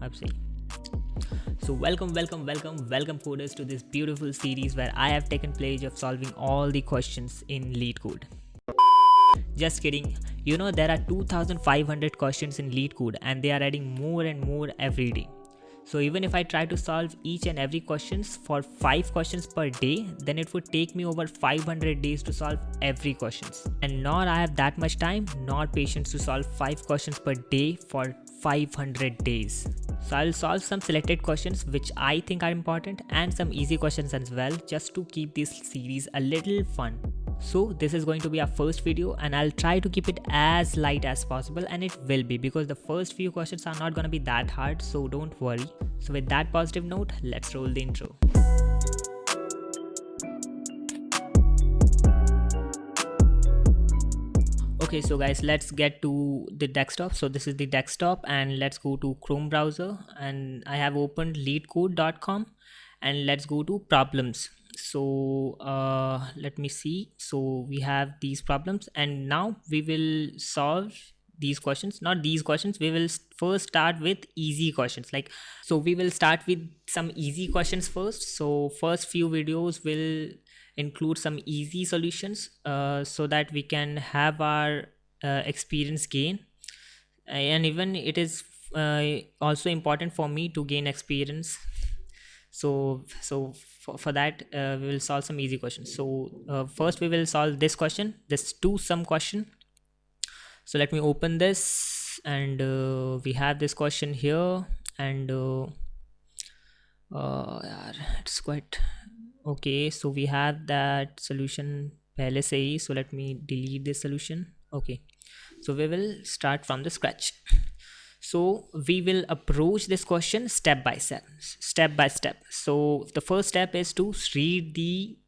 अब सही. So welcome coders to this beautiful series where I have taken pledge of solving all the questions in Leetcode. Just kidding. You know there are 2500 questions in Leetcode and they are adding more and more every day. So even if I try to solve each and every questions for 5 questions per day, then it would take me over 500 days to solve every questions. And nor I have that much time nor patience to solve 5 questions per day for 500 days. So I'll solve some selected questions which I think are important and some easy questions as well, just to keep this series a little fun. So this is going to be our first video and I'll try to keep it as light as possible, and it will be because the first few questions are not going to be that hard, so don't worry. So with that positive note, let's roll the intro. Okay, so guys, let's get to the desktop. So this is the desktop and let's go to Chrome browser, and I have opened leetcode.com and let's go to problems. So let me see. So we have these problems and now we will solve these questions. Not these questions, we will first start with easy questions. So we will start with some easy questions first. So first few videos will include some easy solutions so that we can have our experience gain, and even it is also important for me to gain experience. So for that we will solve some easy questions. So first we will solve this question, this two sum question. So let me open this, and we have this question here, and it's quite okay. So we have that solution pehle se hi. So let me delete this solution. Okay, so we will start from the scratch. So we will approach this question step by step. So the first step is to read the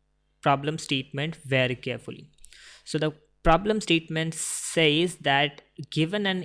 problem statement very carefully. So the problem statement says that given an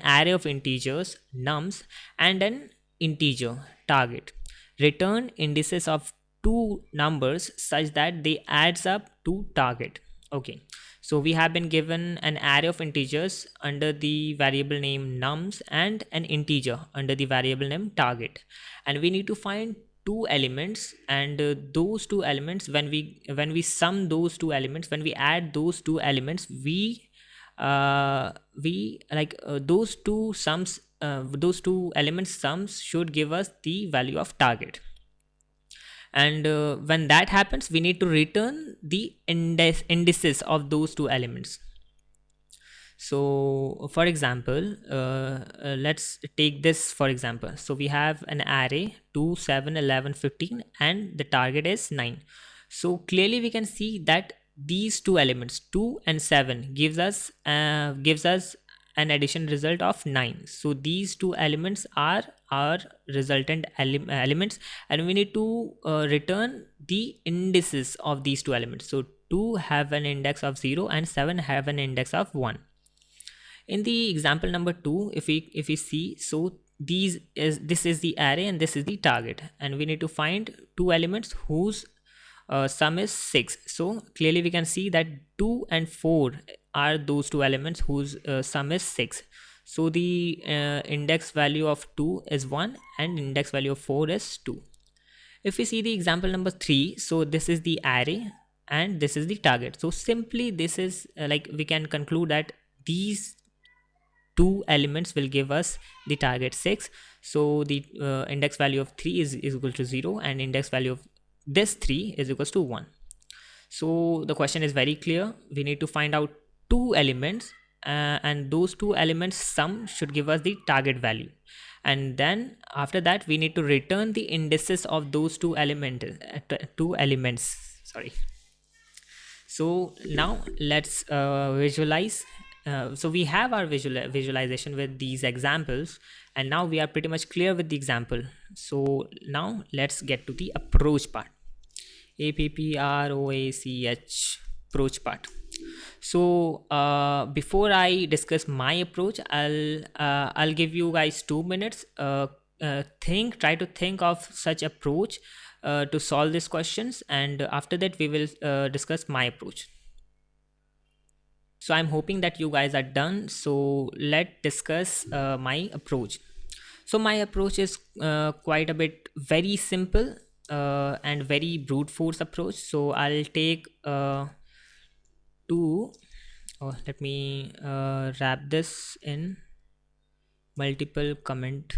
array of integers nums and an integer target, return indices of two numbers such that they adds up to target. Okay, so we have been given an array of integers under the variable name nums and an integer under the variable name target, and we need to find two elements, and those two elements, when we sum those two elements, when we add those two elements, those two sums, those two elements sums should give us the value of target. And when that happens, we need to return the indices of those two elements. So for example, let's take this for example. So we have an array 2 7 11 15 and the target is 9. So clearly we can see that these two elements 2 and 7 gives us an addition result of 9. So these two elements are our resultant elements, and we need to return the indices of these two elements. So 2 have an index of 0 and 7 have an index of 1. In the example number 2, if we see, so this is the array and this is the target, and we need to find two elements whose sum is 6. So clearly we can see that 2 and 4 are those two elements whose sum is 6. So the index value of 2 is 1 and index value of 4 is 2. If we see the example number 3, so this is the array and this is the target. So simply this is we can conclude that these two elements will give us the target 6. So the index value of 3 is equal to 0 and index value of this 3 is equals to 1. So the question is very clear. We need to find out two elements and those two elements sum should give us the target value, and then after that we need to return the indices of those two elements. Sorry. So now let's visualize. So we have our visualization with these examples, and now we are pretty much clear with the example. So now let's get to the approach part. APPROACH, approach part. So before I discuss my approach, I'll give you guys 2 minutes. Try to think of such approach to solve these questions, and after that we will discuss my approach. So I'm hoping that you guys are done. So let's discuss my approach. So my approach is quite a bit very simple and very brute force approach. So I'll take two. Oh, let me wrap this in multiple comment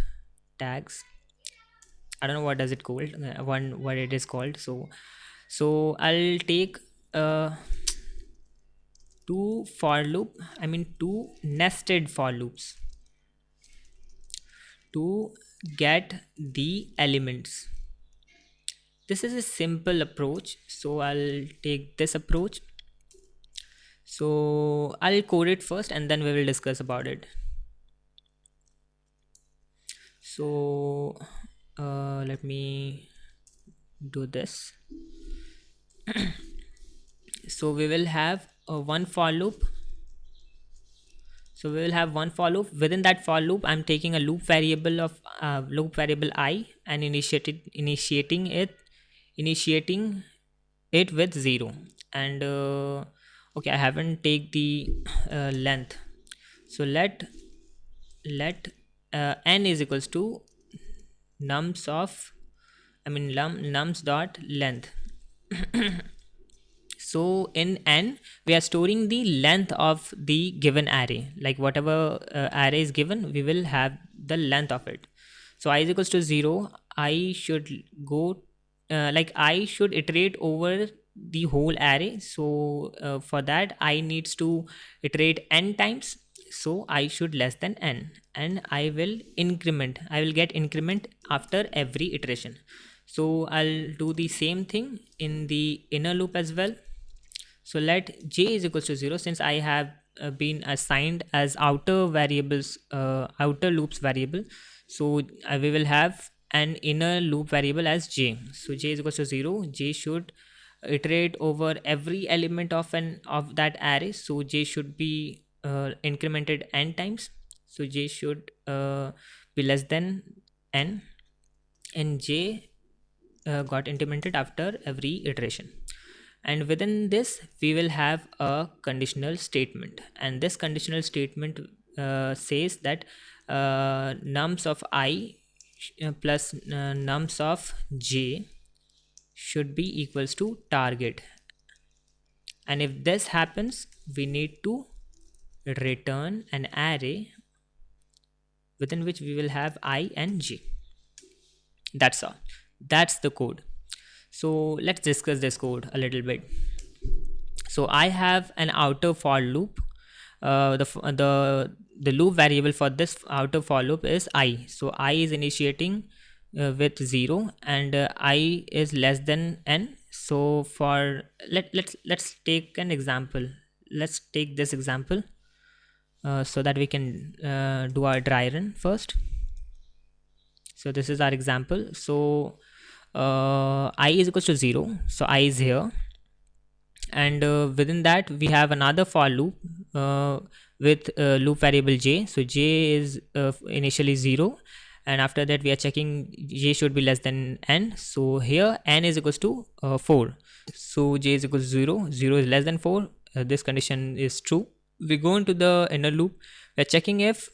tags. I don't know what does it called, one what it is called. So I'll take uh, two nested for loops to get the elements. This is a simple approach, so I'll take this approach. So I'll code it first and then we will discuss about it. So let me do this. So we will have one for loop. So we will have one for loop. Within that for loop, I'm taking a loop variable of loop variable I and initiating it with 0. And okay, I haven't take the length. So let n is equals to nums of nums dot length. So in n we are storing the length of the given array, like whatever array is given we will have the length of it. So I is equals to 0. I should go like I should iterate over the whole array. So for that I needs to iterate n times. So I should less than n, and I will get increment after every iteration. So I'll do the same thing in the inner loop as well. So let j is equals to 0, since I have been assigned as outer variables, outer loops variable. So we will have an inner loop variable as j. So j is equals to 0. J should iterate over every element of that array. So j should be incremented n times. So j should be less than n, and j got incremented after every iteration. And within this we will have a conditional statement, and this conditional statement says that nums of I plus nums of j should be equals to target. And if this happens, we need to return an array within which we will have I and j. That's all. That's the code. So let's discuss this code a little bit. So I have an outer for loop. The loop variable for this outer for loop is I. So I is initiating with 0, and I is less than n. So for let's take an example. Let's take this example so that we can do our dry run first. So this is our example. So I is equals to 0. So I is here, and within that we have another for loop with loop variable j. So j is initially 0, and after that we are checking j should be less than n. So here n is equals to 4. So j is equals to 0. 0 is less than 4. This condition is true. We go into the inner loop. We are checking if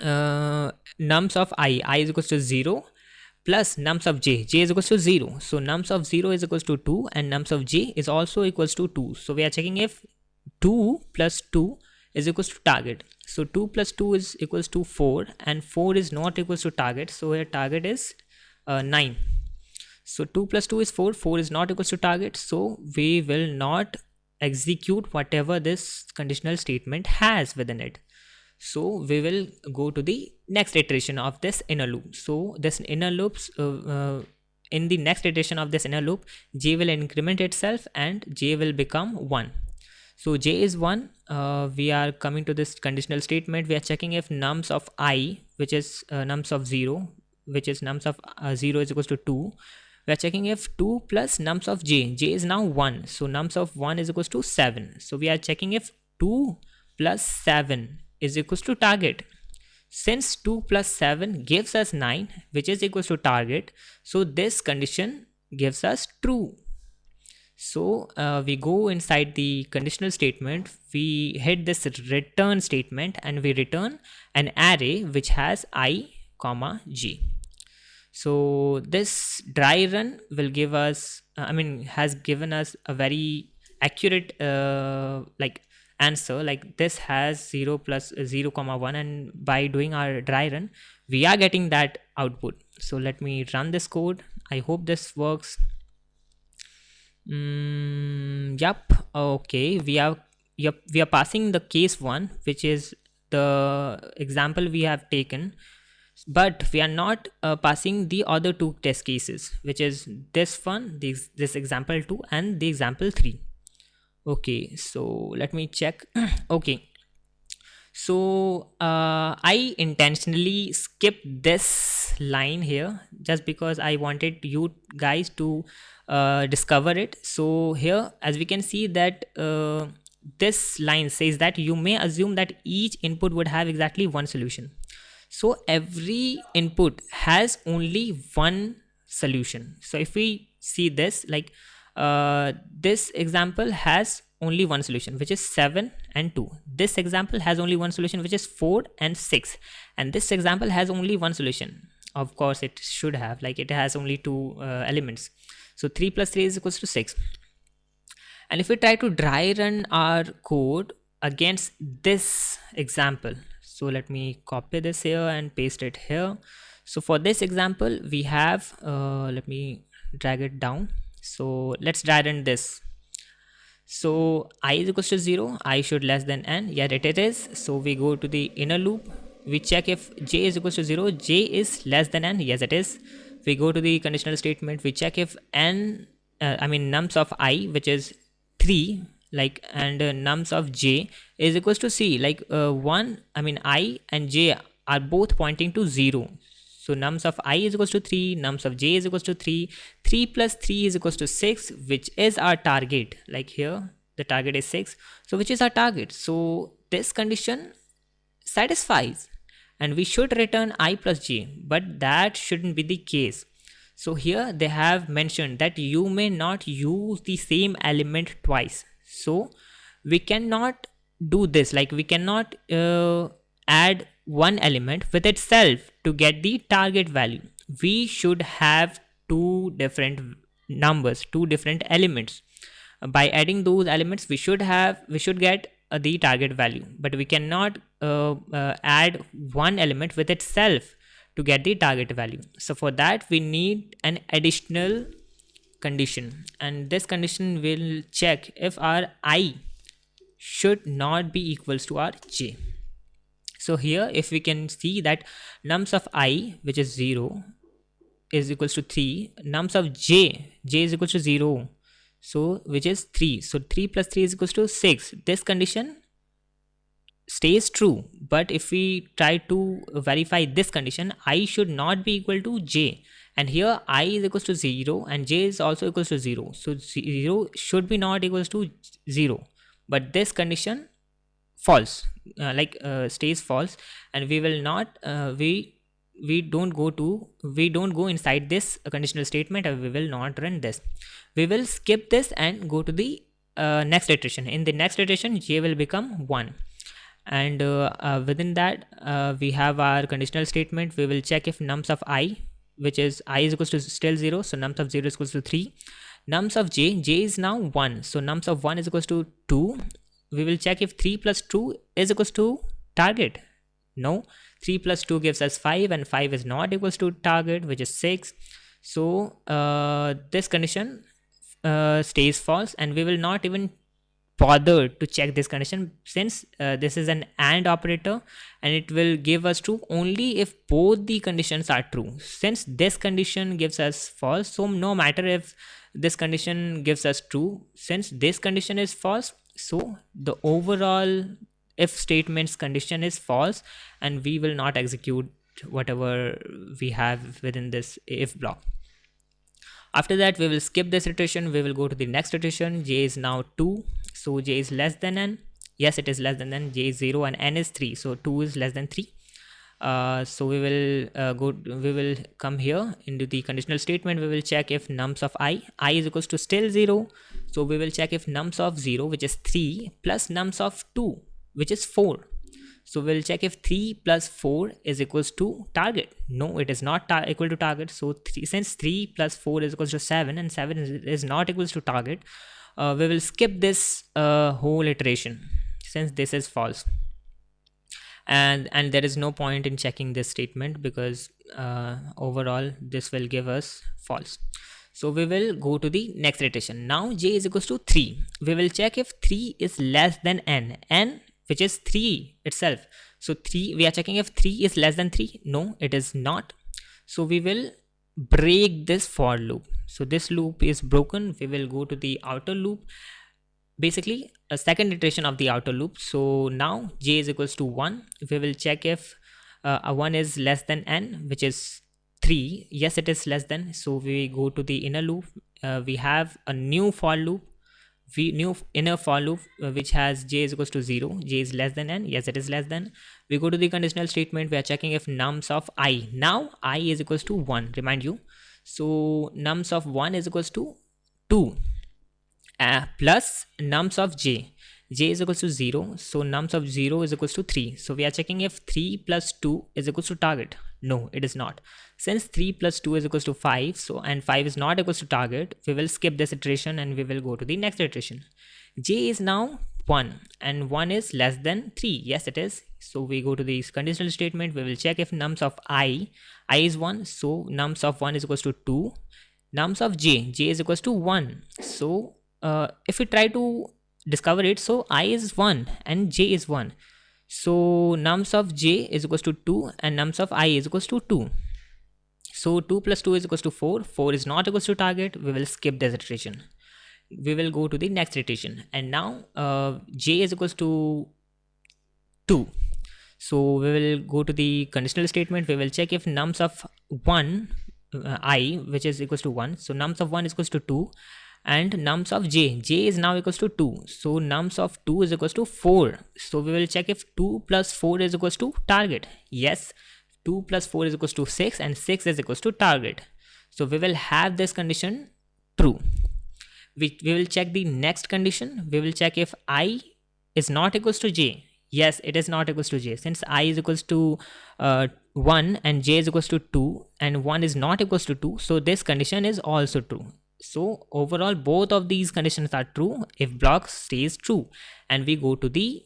nums of I is equals to 0 plus nums of j is equals to 0. So nums of 0 is equals to 2, and nums of j is also equals to 2. So we are checking if 2 plus 2 is equals to target. So 2 plus 2 is equals to 4, and 4 is not equals to target. So here target is 9. So 2 plus 2 is 4. 4 is not equals to target. So we will not execute whatever this conditional statement has within it. So we will go to the next iteration of this inner loop. So this inner loops in the next iteration of this inner loop, j will increment itself and j will become 1. So j is 1. We are coming to this conditional statement. We are checking if nums of I, which is nums of 0, which is nums of 0 is equals to 2. We are checking if 2 plus nums of j is now 1. So nums of 1 is equals to 7. So we are checking if 2 plus 7 is equals to target. Since 2 plus 7 gives us 9, which is equals to target, so this condition gives us true. So we go inside the conditional statement, we hit this return statement, and we return an array which has I, comma j. So this dry run will give us has given us a very accurate like answer, like this has 0 plus 0 comma 1, and by doing our dry run we are getting that output. So let me run this code. I hope this works. Yep. Okay, we are passing the case 1, which is the example we have taken, but we are not passing the other two test cases, which is this one, this example 2 and the example 3. Okay, so let me check. Okay, so I intentionally skipped this line here just because I wanted you guys to discover it. So here, as we can see that this line says that you may assume that each input would have exactly one solution. So every input has only one solution. So if we see this, like this example has only one solution, which is 7 and 2. This example has only one solution, which is 4 and 6. And this example has only one solution. Of course, it should have, like it has only two elements. So 3 plus 3 is equals to 6. And if we try to dry run our code against this example, so let me copy this here and paste it here. So for this example, we have, let me drag it down. So let's dry run this. So I is equals to 0, I should less than n, yet it is. So we go to the inner loop, we check if j is equals to 0, j is less than n, yes it is. We go to the conditional statement, we check if n, nums of I, which is 3, like, and nums of j is equals to c, like I and j are both pointing to 0. So nums of I is equals to 3, nums of j is equals to 3, 3 plus 3 is equals to 6, which is our target. Like here, the target is 6. So which is our target? So this condition satisfies and we should return I plus j, but that shouldn't be the case. So here they have mentioned that you may not use the same element twice. So we cannot do this, like we cannot add one element with itself to get the target value. We should have two different numbers, two different elements. By adding those elements, we should get the target value, but we cannot add one element with itself to get the target value. So for that we need an additional condition, and this condition will check if our I should not be equals to our j. So here if we can see that nums of I, which is 0, is equals to 3, nums of j is equals to 0, so which is 3, so 3 plus 3 is equals to 6. This condition stays true, but if we try to verify this condition, I should not be equal to j, and here I is equals to 0 and j is also equals to 0, so 0 should be not equals to 0, but this condition false, stays false, and we will not we don't go inside this conditional statement, and we will not run this. We will skip this and go to the next iteration. In the next iteration, j will become 1, and within that we have our conditional statement. We will check if nums of I, which is I is equals to still 0, so nums of 0 is equals to 3. Nums of j is now 1, so nums of 1 is equals to 2. We will check if 3 plus 2 is equals to target. No, 3 plus 2 gives us 5, and 5 is not equals to target, which is 6. So this condition stays false, and we will not even bother to check this condition, since this is an AND operator, and it will give us true only if both the conditions are true. Since this condition gives us false, so no matter if this condition gives us true, since this condition is false, so the overall if statement's condition is false, and we will not execute whatever we have within this if block. After that, we will skip this iteration. We will go to the next iteration. J is now 2, so j is less than n. Yes, it is less than n. J is 0 and n is 3, so 2 is less than 3. So we will come here into the conditional statement. We will check if nums of I is equals to still 0. So we will check if nums of 0, which is 3, plus nums of 2, which is 4. So we'll check if 3 plus 4 is equals to target. No, it is not equal to target. So since 3 plus 4 is equals to 7 and 7 is not equals to target, we will skip this whole iteration since this is false. And there is no point in checking this statement because overall this will give us false. So we will go to the next iteration. Now j is equals to 3. We will check if 3 is less than n which is 3 itself. So 3, we are checking if 3 is less than 3. No, it is not. So we will break this for loop. So this loop is broken. We will go to the outer loop, basically a second iteration of the outer loop. So now j is equals to 1. We will check if 1 is less than n, which is 3. Yes, it is less than. So we go to the inner loop. We have a new for loop, new inner for loop, which has j is equals to 0. J is less than n. Yes, it is less than. We go to the conditional statement. We are checking if nums of I. Now I is equals to 1. Remind you. So nums of 1 is equals to 2. Plus nums of j is equals to 0. So nums of 0 is equals to 3. So we are checking if 3 plus 2 is equals to target. No, it is not. Since 3 plus 2 is equals to 5, so and 5 is not equals to target, we will skip this iteration and we will go to the next iteration. J is now 1 and 1 is less than 3. Yes, it is. So we go to this conditional statement. We will check if nums of I is 1. So nums of 1 is equals to 2. Nums of j is equals to 1. So if we try to discover it, so I is 1 and j is 1. So nums of j is equals to 2 and nums of I is equals to 2. So 2 plus 2 is equals to 4. 4 is not equals to target. We will skip this iteration. We will go to the next iteration. And now j is equals to 2. So we will go to the conditional statement. We will check if nums of 1 I, which is equals to 1. So nums of 1 is equals to 2. And nums of j is now equals to 2. So nums of 2 is equals to 4. So we will check if 2 plus 4 is equals to target. Yes, 2 plus 4 is equals to 6 and 6 is equals to target. So we will have this condition true. We will check the next condition. We will check if I is not equals to j. Yes, it is not equals to j. Since I is equals to 1 and j is equals to 2 and 1 is not equals to 2. So this condition is also true. So overall both of these conditions are true if block stays true, and we go to the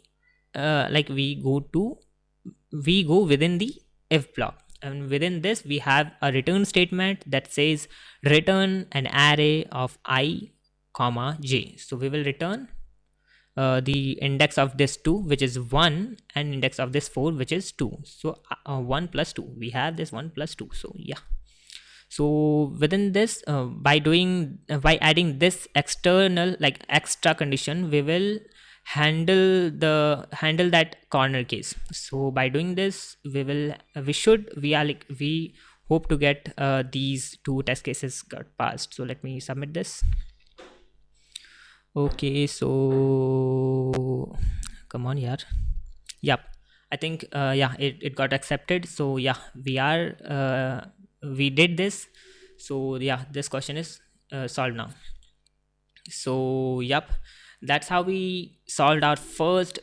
we go within the if block, and within this we have a return statement that says return an array of I comma j. So we will return the index of this 2, which is 1, and index of this 4, which is 2. So 1 plus 2, we have this 1 plus 2. So yeah. So within this, by adding this external extra condition, we will handle that corner case. So by doing this, we hope to get these two test cases got passed. So let me submit this. Okay, so come on, yeah. Yep, I think it got accepted. So yeah, we did this. So yeah, this question is solved now. So yep, that's how we solved our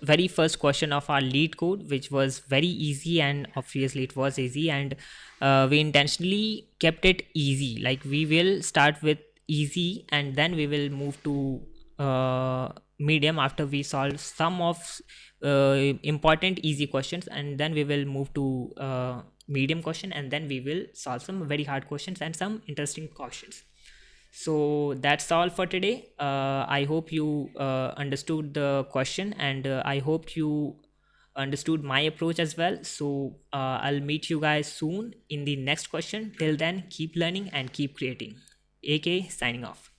very first question of our Leetcode, which was very easy, and obviously it was easy, and we intentionally kept it easy. Like we will start with easy and then we will move to medium after we solve some of important easy questions, and then we will move to medium question, and then we will solve some very hard questions and some interesting questions. So that's all for today. I hope you understood the question, and I hope you understood my approach as well. So I'll meet you guys soon in the next question. Till then, keep learning and keep creating. AK signing off.